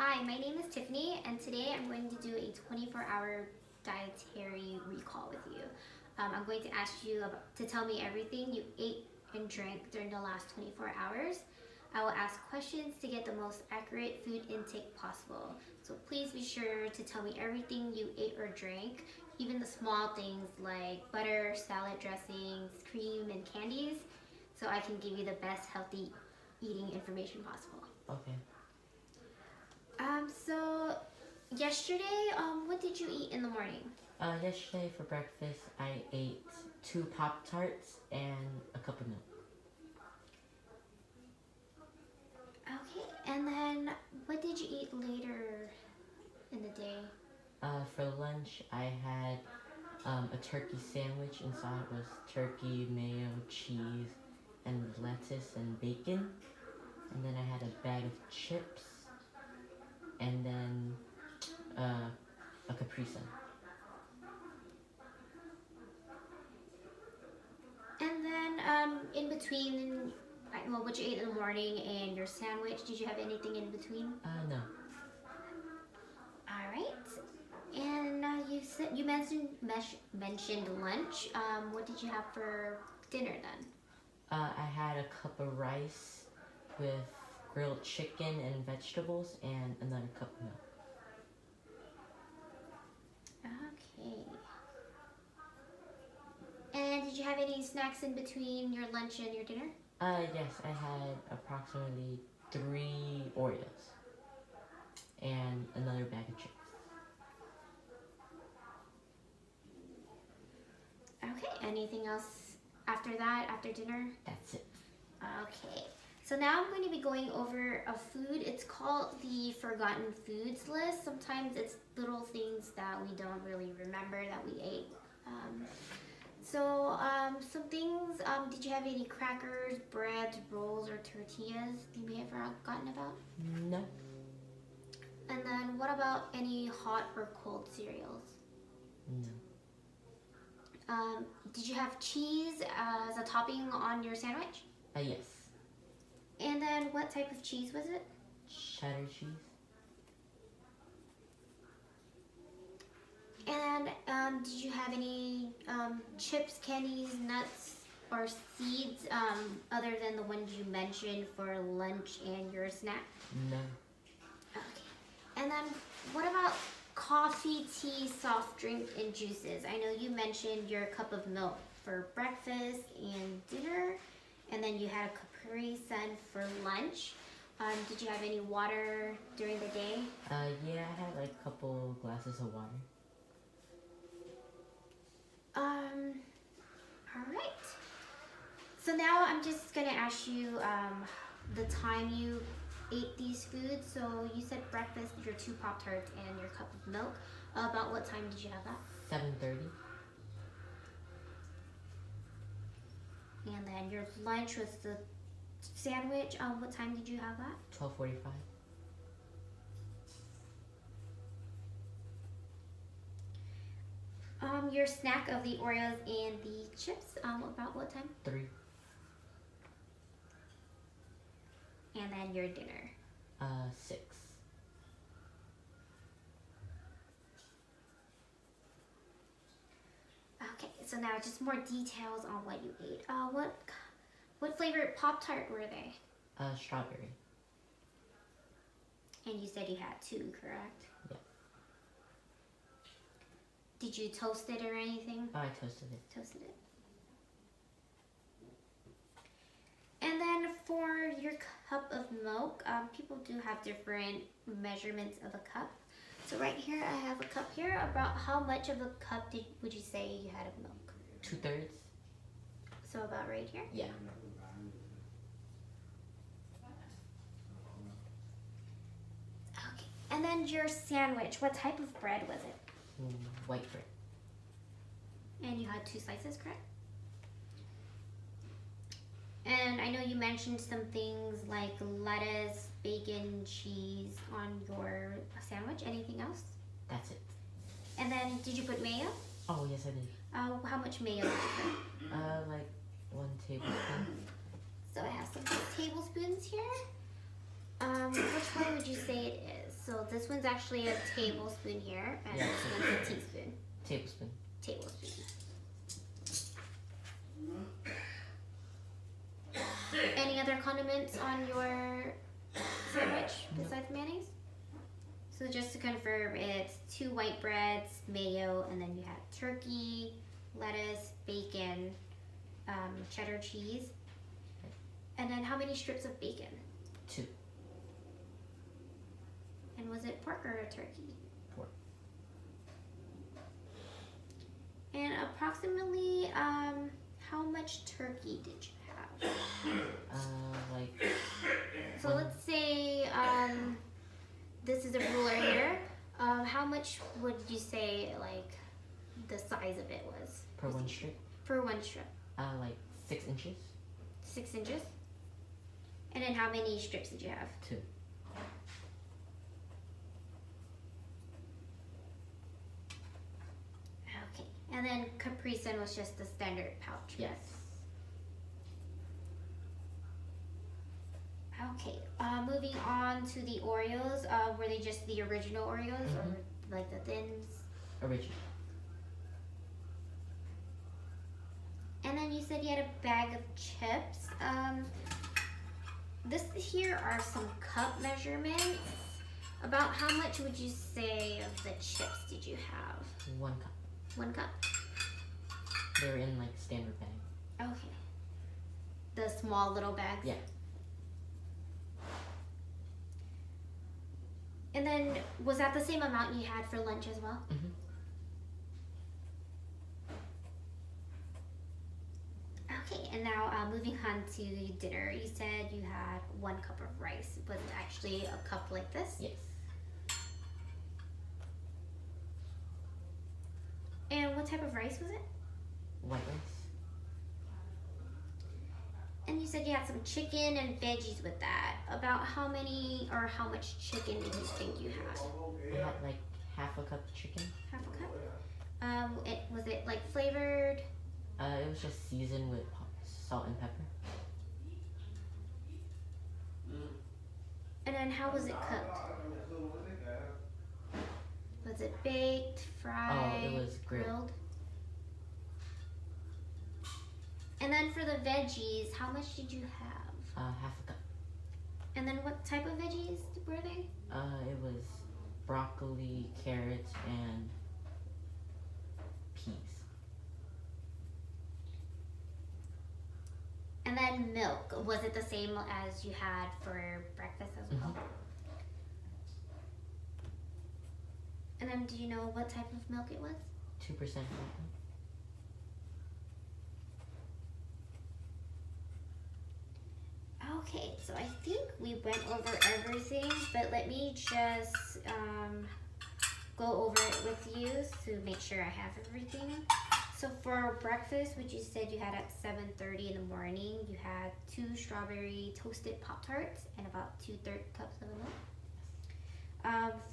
Hi, my name is Tiffany, and today I'm going to do a 24-hour dietary recall with you. I'm going to ask you to tell me everything you ate and drank during the last 24 hours. I will ask questions to get the most accurate food intake possible. So please be sure to tell me everything you ate or drank, even the small things like butter, salad dressings, cream, and candies, so I can give you the best healthy eating information possible. Okay. So yesterday, what did you eat in the morning? Yesterday for breakfast, I ate 2 Pop-Tarts and a cup of milk. Okay, and then what did you eat later in the day? For lunch, I had a turkey sandwich. Inside was turkey, mayo, cheese, and lettuce and bacon. And then I had a bag of chips, and then a Capri Sun. And then in between, well, what you ate in the morning and your sandwich, did you have anything in between? No. All right. And you mentioned lunch. What did you have for dinner then? I had a cup of rice with grilled chicken and vegetables, and another cup of milk. Okay. And did you have any snacks in between your lunch and your dinner? Yes, I had approximately 3 Oreos and another bag of chips. Okay, anything else after that, after dinner? That's it. Okay, so now I'm going to be going over a food. It's called the Forgotten Foods list. Sometimes it's little things that we don't really remember that we ate. Some things, did you have any crackers, bread, rolls, or tortillas you may have forgotten about? No. And then what about any hot or cold cereals? No. Did you have cheese as a topping on your sandwich? Yes. And then what type of cheese was it? Cheddar cheese. And did you have any chips, candies, nuts, or seeds other than the ones you mentioned for lunch and your snack? No. Okay. And then what about coffee, tea, soft drink, and juices? I know you mentioned your cup of milk for breakfast and dinner, and then you had a Capri Sun for lunch. Did you have any water during the day? Yeah, I had like a couple glasses of water. All right. So now I'm just gonna ask you the time you ate these foods. So you said breakfast, your 2 Pop-Tarts and your cup of milk. About what time did you have that? 7:30. And then your lunch was the sandwich. What time did you have that? 12:45. Your snack of the Oreos and the chips. About what time? 3. And then your dinner. 6. Okay, so now just more details on what you ate. What flavored Pop-Tart were they? Strawberry. And you said you had 2, correct? Yeah. Did you toast it or anything? I toasted it. Toasted it. And then for your cup of milk, people do have different measurements of a cup. So right here, I have a cup here. About how much of a cup would you say you had of milk? 2/3. So about right here? Yeah. Okay. And then your sandwich, what type of bread was it? White bread. And you had 2 slices, correct? And I know you mentioned some things like lettuce, bacon, cheese on your sandwich. Anything else? That's it. And then did you put mayo? Oh, yes, I did. How much mayo did you put? Like 1 tablespoon. So I have some tablespoons here. Which one would you say it is? So this one's actually a tablespoon here, and Yeah, this one's a teaspoon. Tablespoon. Tablespoon. Any other condiments on your sandwich besides mayonnaise? So just to confirm, it's 2 white breads, mayo, and then you have turkey, lettuce, bacon, cheddar cheese. And then how many strips of bacon? 2. And was it pork or a turkey? Pork. And approximately, how much turkey did you have? Like. So let's say this is a ruler here. How much would you say like the size of it was? Per 1 strip? Per 1 strip. Like 6 inches. 6 inches. And then how many strips did you have? 2. Okay. And then Capri Sun was just the standard pouch. Yes. Okay. Moving on to the Oreos. Were they just the original Oreos or like the thins? Original. And then you said you had a bag of chips. This here are some cup measurements. About how much would you say of the chips did you have? 1 cup. 1 cup? They were in like standard bag. Okay. The small little bags? Yeah. And then was that the same amount you had for lunch as well? Mhm. Okay, and now moving on to dinner. You said you had 1 cup of rice. Was it actually a cup like this? Yes. And what type of rice was it? White rice. And you said you had some chicken and veggies with that. About how many or how much chicken did you think you had? I had like half a cup of chicken. Half a cup? Was it like flavored? It was just seasoned with salt and pepper. And then how was it cooked? Was it baked, fried, Oh, it was grilled. And then for the veggies, how much did you have? Half a cup. And then what type of veggies were they? It was broccoli, carrots, and peas. And then milk. Was it the same as you had for breakfast as well? And then do you know what type of milk it was? 2% milk. Okay, so I think we went over everything, but let me just go over it with you to make sure I have everything. So for breakfast, which you said you had at 7:30 in the morning, you had 2 strawberry toasted Pop-Tarts and about 2/3 cups of milk.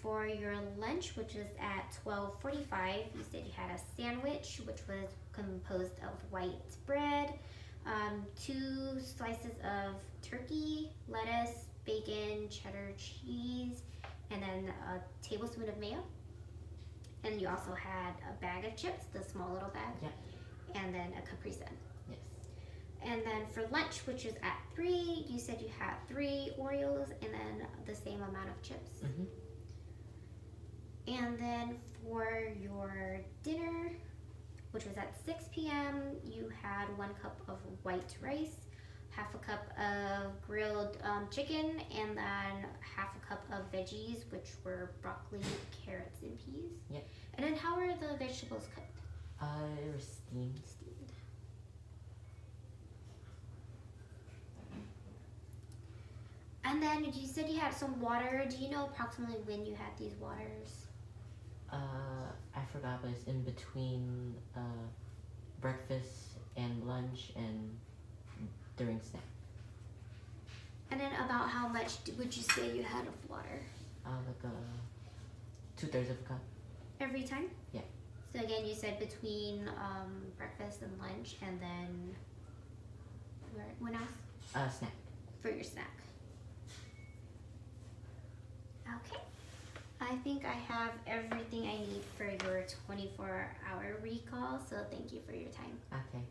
For your lunch, which was at 12:45, you said you had a sandwich, which was composed of white bread, 2 slices of turkey, lettuce, bacon, cheddar cheese, and then a tablespoon of mayo. And you also had a bag of chips, the small little bag, Yeah. and then a Capri Sun. Yes. And then for lunch, which is at 3, you said you had 3 Oreos and then the same amount of chips. And then for your dinner, which was at 6 p.m., you had 1 cup of white rice, half a cup of grilled chicken, and then half a cup of veggies, which were broccoli, carrots, and peas. Yep. And then how were the vegetables cooked? It was steamed. Steamed. And then you said you had some water. Do you know approximately when you had these waters? I forgot, but it's in between breakfast and lunch and during snack. And then about how much would you say you had of water? Like 2/3 of a cup. Every time? Yeah. So again, you said between breakfast and lunch, and then when else? Snack. For your snack. Okay. I think I have everything I need for your 24-hour recall, so thank you for your time. Okay.